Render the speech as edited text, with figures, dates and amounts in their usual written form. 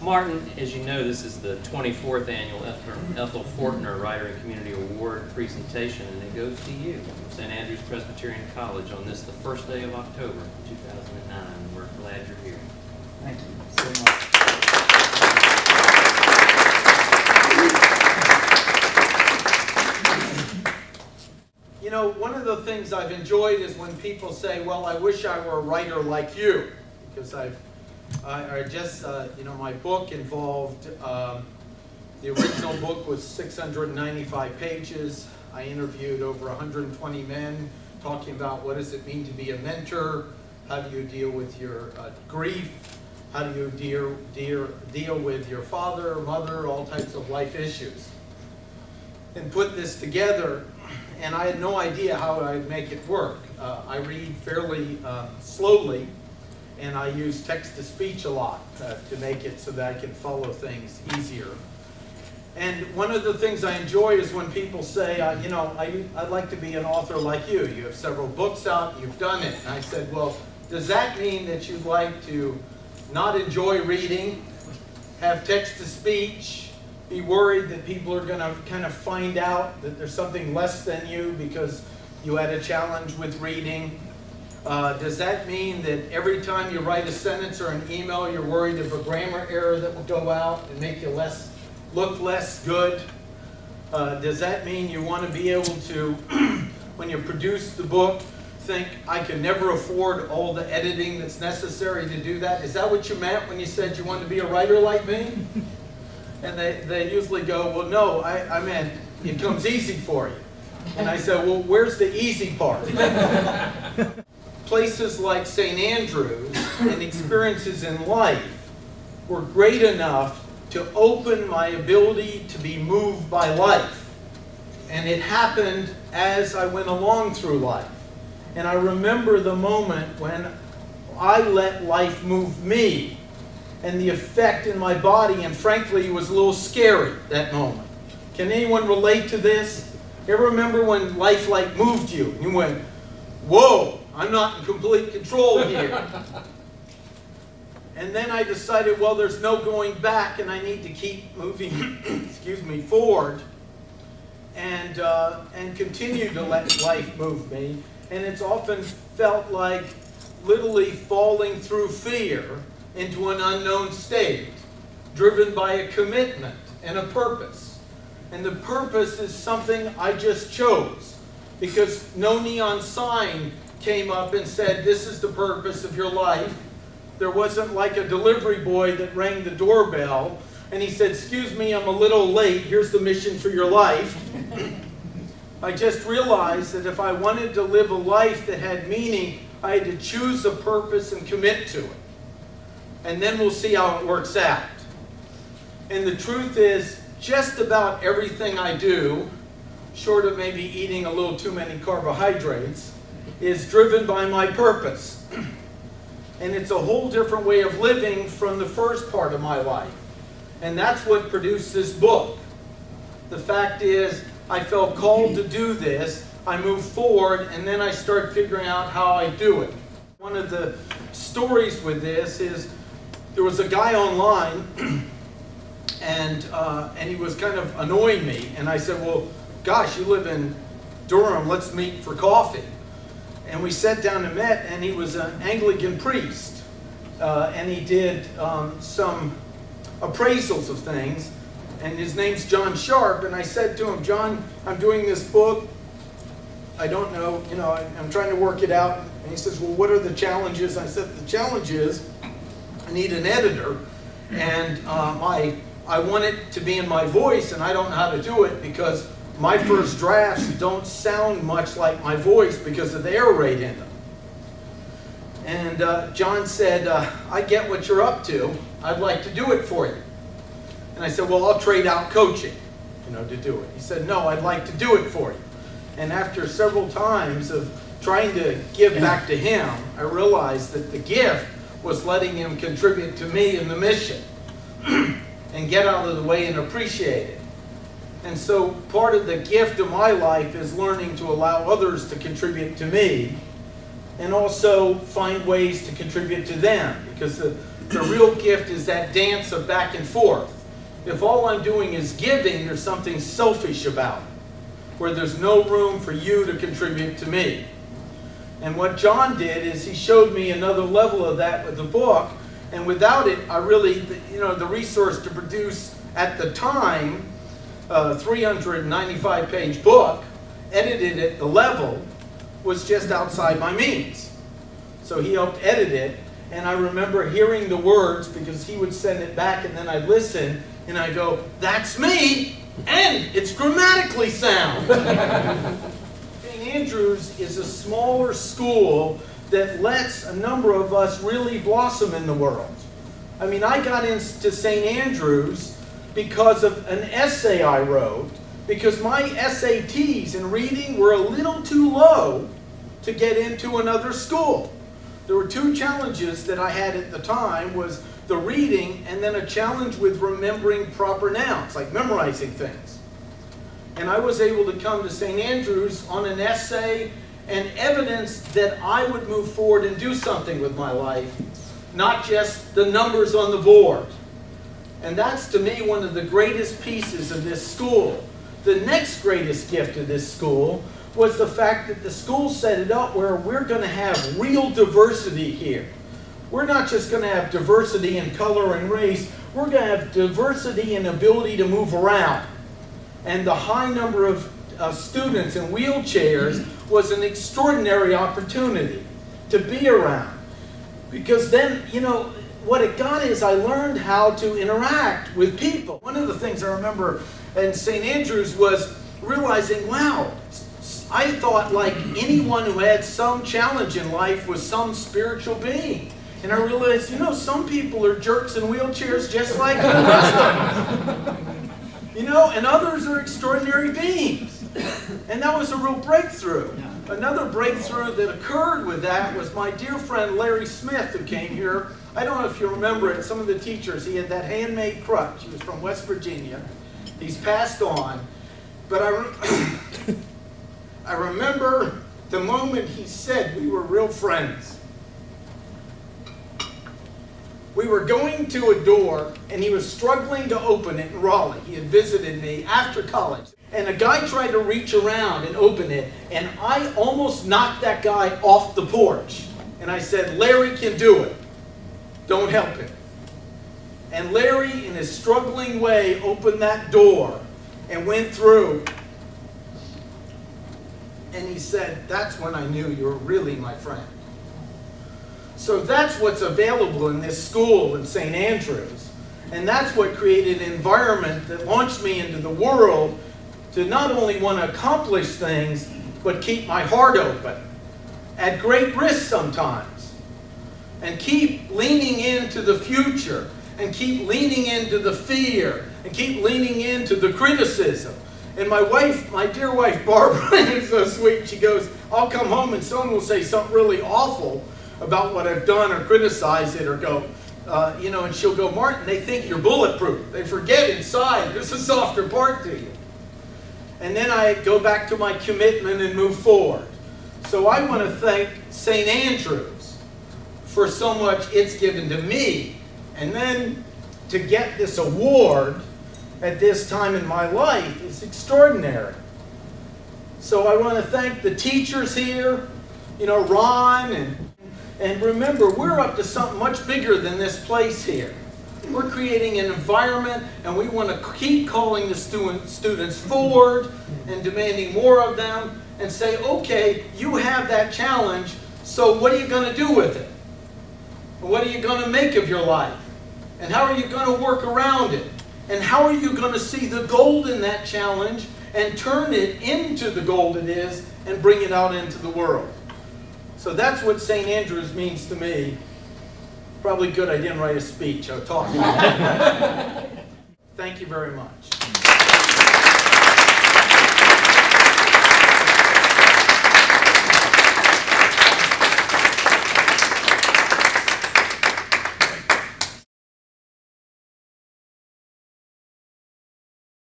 Martin, as you know, this is the 24th annual Ethel Fortner Writer and Community Award presentation, and it goes to you, St. Andrews Presbyterian College, on this, the first day of October 2009. We're glad you're here. Thank you so much. You know, one of the things I've enjoyed is when people say, well, I wish I were a writer like you, because I just, my book involved, the original book was 695 pages. I interviewed over 120 men talking about what does it mean to be a mentor, how do you deal with your grief, how do you deal with your father, mother, all types of life issues. And put this together, and I had no idea how I'd make it work. I read fairly slowly, and I use text-to-speech a lot to make it so that I can follow things easier. And one of the things I enjoy is when people say, I'd like to be an author like you. You have several books out, you've done it. And I said, well, does that mean that you'd like to not enjoy reading, have text-to-speech, be worried that people are going to kind of find out that there's something less than you because you had a challenge with reading? Does that mean that every time you write a sentence or an email, you're worried of a grammar error that will go out and make you look less good? Does that mean you want to be able to, when you produce the book, think, I can never afford all the editing that's necessary to do that? Is that what you meant when you said you wanted to be a writer like me? And they usually go, well, no, I meant it comes easy for you. And I said, well, where's the easy part? Places like St. Andrews and experiences in life were great enough to open my ability to be moved by life. And it happened as I went along through life. And I remember the moment when I let life move me and the effect in my body, and frankly, it was a little scary, that moment. Can anyone relate to this? You ever remember when life like moved you? And you went, whoa, I'm not in complete control here. And then I decided, well, there's no going back, and I need to keep moving, forward, and continue to let life move me. And it's often felt like literally falling through fear into an unknown state, driven by a commitment and a purpose. And the purpose is something I just chose, because no neon sign came up and said, this is the purpose of your life. There wasn't like a delivery boy that rang the doorbell and he said, excuse me, I'm a little late, here's the mission for your life. I just realized that if I wanted to live a life that had meaning, I had to choose a purpose and commit to it. And then we'll see how it works out. And the truth is, just about everything I do, short of maybe eating a little too many carbohydrates, is driven by my purpose. And it's a whole different way of living from the first part of my life. And that's what produced this book. The fact is, I felt called to do this, I moved forward, and then I started figuring out how I do it. One of the stories with this is, there was a guy online, and he was kind of annoying me. And I said, well, gosh, you live in Durham, let's meet for coffee. And we sat down and met, and he was an Anglican priest. And he did some appraisals of things. And his name's John Sharp. And I said to him, John, I'm doing this book. I don't know, I'm trying to work it out. And he says, well, what are the challenges? I said, the challenge is I need an editor. And I want it to be in my voice, and I don't know how to do it because my first drafts don't sound much like my voice because of the air rate in them. And John said, I get what you're up to. I'd like to do it for you. And I said, well, I'll trade out coaching, to do it. He said, no, I'd like to do it for you. And after several times of trying to give back to him, I realized that the gift was letting him contribute to me in the mission and get out of the way and appreciate it. And so part of the gift of my life is learning to allow others to contribute to me and also find ways to contribute to them. Because The real gift is that dance of back and forth. If all I'm doing is giving, there's something selfish about it, where there's no room for you to contribute to me. And what John did is he showed me another level of that with the book, and without it, I really, the resource to produce at the time, a 395-page book, edited at the level, was just outside my means. So he helped edit it, and I remember hearing the words because he would send it back, and then I'd listen, and I go, "That's me, and it's grammatically sound." St. Andrews is a smaller school that lets a number of us really blossom in the world. I mean, I got into St. Andrews because of an essay I wrote, because my SATs in reading were a little too low to get into another school. There were two challenges that I had at the time, was the reading and then a challenge with remembering proper nouns, like memorizing things. And I was able to come to St. Andrews on an essay and evidence that I would move forward and do something with my life, not just the numbers on the board. And that's, to me, one of the greatest pieces of this school. The next greatest gift of this school was the fact that the school set it up where we're going to have real diversity here. We're not just going to have diversity in color and race, we're going to have diversity in ability to move around. And the high number of students in wheelchairs was an extraordinary opportunity to be around. Because then, what it got is I learned how to interact with people. One of the things I remember in St. Andrews was realizing, wow, I thought like anyone who had some challenge in life was some spiritual being. And I realized, some people are jerks in wheelchairs just like the rest of us. And others are extraordinary beings. And that was a real breakthrough. Another breakthrough that occurred with that was my dear friend Larry Smith, who came here. I don't know if you remember it, some of the teachers, he had that handmade crutch. He was from West Virginia. He's passed on. But I remember the moment he said we were real friends. We were going to a door, and he was struggling to open it in Raleigh. He had visited me after college. And a guy tried to reach around and open it, and I almost knocked that guy off the porch. And I said, "Larry can do it. Don't help him." And Larry, in his struggling way, opened that door and went through. And he said, "That's when I knew you were really my friend." So that's what's available in this school in St. Andrews. And that's what created an environment that launched me into the world to not only want to accomplish things, but keep my heart open, at great risk sometimes, and keep leaning into the future, and keep leaning into the fear, and keep leaning into the criticism. And my wife, my dear wife, Barbara, is so sweet. She goes, I'll come home and someone will say something really awful about what I've done or criticize it or go, and she'll go, "Martin, they think you're bulletproof. They forget inside there's a softer part to you." And then I go back to my commitment and move forward. So I want to thank St. Andrews for so much it's given to me. And then to get this award at this time in my life is extraordinary. So I want to thank the teachers here, Ron, and remember, we're up to something much bigger than this place here. We're creating an environment, and we want to keep calling the students forward and demanding more of them and say, okay, you have that challenge, so what are you going to do with it? What are you going to make of your life? And how are you going to work around it? And how are you going to see the gold in that challenge and turn it into the gold it is and bring it out into the world? So that's what St. Andrews means to me. Probably good I didn't write a speech. I'll talk about it. Thank you very much.